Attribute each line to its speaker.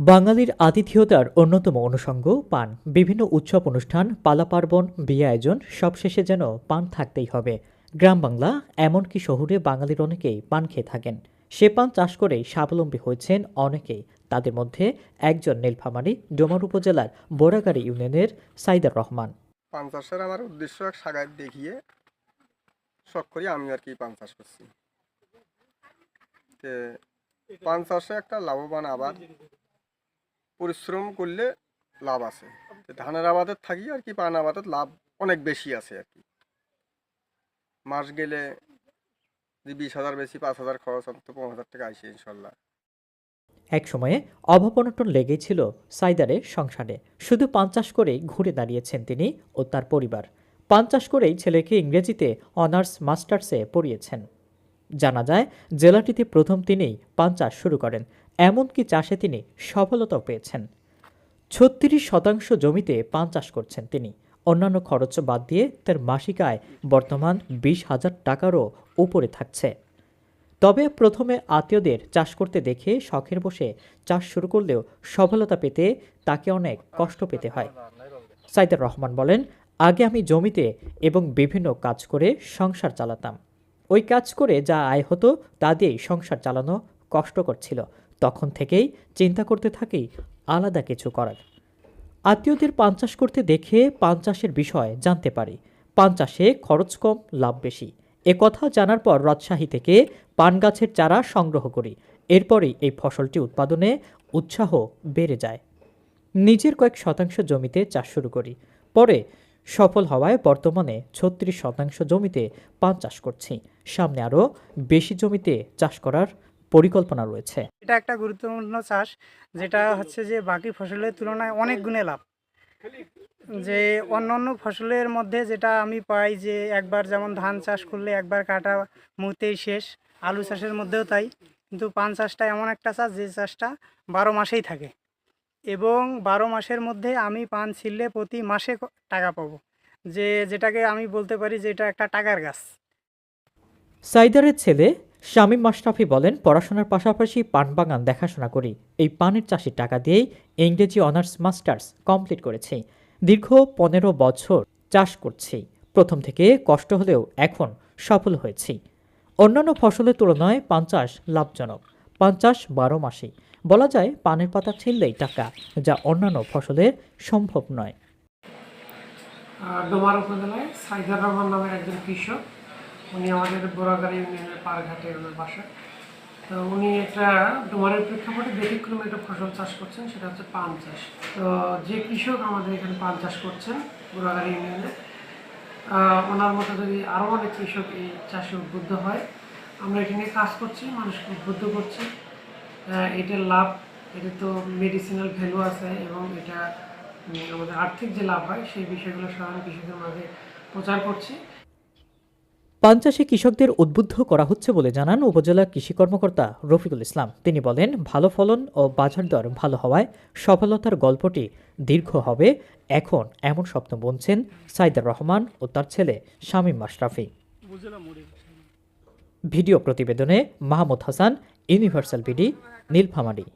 Speaker 1: বাঙালির আতিথেয়তার অন্যতম অনুষঙ্গ পান। বিভিন্ন উৎসব অনুষ্ঠান, পালা পার্বণ, বিয়ে আয়োজন সবশেষে যেন পান থাকতেই হবে। গ্রাম বাংলা এমনকি শহুরে বাঙালির অনেকেই পান খেয়ে থাকেন। সে পান চাষ করেই স্বাবলম্বী হয়েছেন অনেকেই। তাদের মধ্যে একজন নীলফামারী ডোমার উপজেলার বোরাগাড়ি ইউনিয়নের সাইদার রহমান।
Speaker 2: পান চাষের আমার উদ্দেশ্য এক সাগাত দেখিয়ে শখ করি আমি আর কি পান চাষ করছি। তে পান চাষে একটা লাভবান আবাদ, পরিশ্রম করলে লাভ আছে। ধানের আবাদের থাকি আর কি পান আবাদের লাভ অনেক বেশি আছে আর কি। মাস গেলে যে 20,000 বেশি 5,000 খরচ অন্তত 15,000 টাকা আসে ইনশাল্লাহ।
Speaker 1: এক সময়ে অভাব অনটন লেগেই ছিল সাইদারের সংসারে। শুধু পান চাষ করেই ঘুরে দাঁড়িয়েছেন তিনি ও তার পরিবার। পান চাষ করেই ছেলেকে ইংরেজিতে অনার্স মাস্টার্সে পড়িয়েছেন। জানা যায় জেলাটিতে প্রথম তিনিই পান চাষ শুরু করেন, এমনকি চাষে তিনি সফলতাও পেয়েছেন। 36% জমিতে পান চাষ করছেন তিনি। অন্যান্য খরচ বাদ দিয়ে তার মাসিক আয় বর্তমান 20,000 টাকারও উপরে থাকছে। তবে প্রথমে আত্মীয়দের চাষ করতে দেখে শখের বসে চাষ শুরু করলেও সফলতা পেতে তাকে অনেক কষ্ট পেতে হয়। সাইদার রহমান বলেন, আগে আমি জমিতে এবং বিভিন্ন কাজ করে সংসার চালাতাম। ওই কাজ করে যা আয় হতো তা দিয়েই সংসার চালানো কষ্টকর ছিল। তখন থেকেই চিন্তা করতে থাকি আলাদা কিছু করার। আত্মীয়দের পান চাষ করতে দেখে পান চাষের বিষয় জানতে পারি। পান চাষে খরচ কম, লাভ বেশি। এ কথা জানার পর রাজশাহী থেকে পান গাছের চারা সংগ্রহ করি। এরপরেই এই ফসলটি উৎপাদনে উৎসাহ বেড়ে যায়। নিজের কয়েক শতাংশ জমিতে চাষ শুরু করি। পরে সফল হওয়ায় বর্তমানে 36% জমিতে পান চাষ করছি। সামনে আরও বেশি জমিতে চাষ করার পরিকল্পনা রয়েছে।
Speaker 3: এটা একটা গুরুত্বপূর্ণ চাষ, যেটা হচ্ছে যে বাকি ফসলের তুলনায় অনেক গুণে লাভ। যে অন্যান্য ফসলের মধ্যে যেটা আমি পাই যে একবার যেমন ধান চাষ করলে একবার কাটা মুহূর্তেই শেষ, আলু চাষের মধ্যেও তাই। কিন্তু পান চাষটা এমন একটা চাষ যে চাষটা 12 মাসেই থাকে, এবং 12 মাসের মধ্যে আমি পান ছিললে প্রতি মাসে টাকা পাবো, যেটাকে আমি বলতে পারি যে এটা একটা টাকার গাছ।
Speaker 1: সাইদারের ছেলে শামীম মাশরাফি বলেন, পড়াশোনার পাশাপাশি পান বাগান দেখাশোনা করি। এই পানের চাষের টাকা দিয়েই ইংরেজি অনার্স মাস্টার্স কমপ্লিট করেছি। দীর্ঘ 15 বছর চাষ করছি। প্রথম থেকে কষ্ট হলেও এখন সফল হয়েছি। অন্যান্য ফসলের তুলনায় পান চাষ লাভজনক। পান চাষ 12 মাসেই। বলা যায় পানের পাতা ছিললেই টাকা, যা অন্যান্য ফসলের সম্ভব নয়।
Speaker 4: ডোমার উপজেলায় সাইদার রহমান নামের একজন কৃষক। উনি আমাদের বোরাগাড়ি ইউনিয়নের পাড়ঘাটে ওনার বাসা। তো উনি একটা ডোমারের প্রেক্ষাপটে ব্যতিক্রমে একটা ফসল চাষ করছেন, সেটা হচ্ছে পান চাষ। তো যে কৃষক আমাদের এখানে পান চাষ করছেন বোরাগাড়ি ইউনিয়নে, ওনার মতো যদি আরও অনেক কৃষক এই চাষে উদ্বুদ্ধ হয়, আমরা এখানে কাজ করছি, মানুষকে উদ্বুদ্ধ করছি। এটার লাভ, এটা তো মেডিসিনাল ভ্যালু আছে, এবং এটা আমাদের আর্থিক যে লাভ হয় সেই বিষয়গুলো সাধারণ কৃষকদের মাঝে প্রচার করছি।
Speaker 1: পান চাষে কৃষকদের উদ্বুদ্ধ করা হচ্ছে বলে জানান উপজেলা কৃষি কর্মকর্তা রফিকুল ইসলাম। তিনি বলেন, ভালো ফলন ও বাজার দর ভালো হওয়ায় সফলতার গল্পটি দীর্ঘ হবে। এখন এমন স্বপ্ন বুনছেন সাইদার রহমান ও তার ছেলে শামীম মাশরাফি। ভিডিও প্রতিবেদনে মাহমুদ হাসান, ইউনিভার্সাল বিডি, নীলফামারী।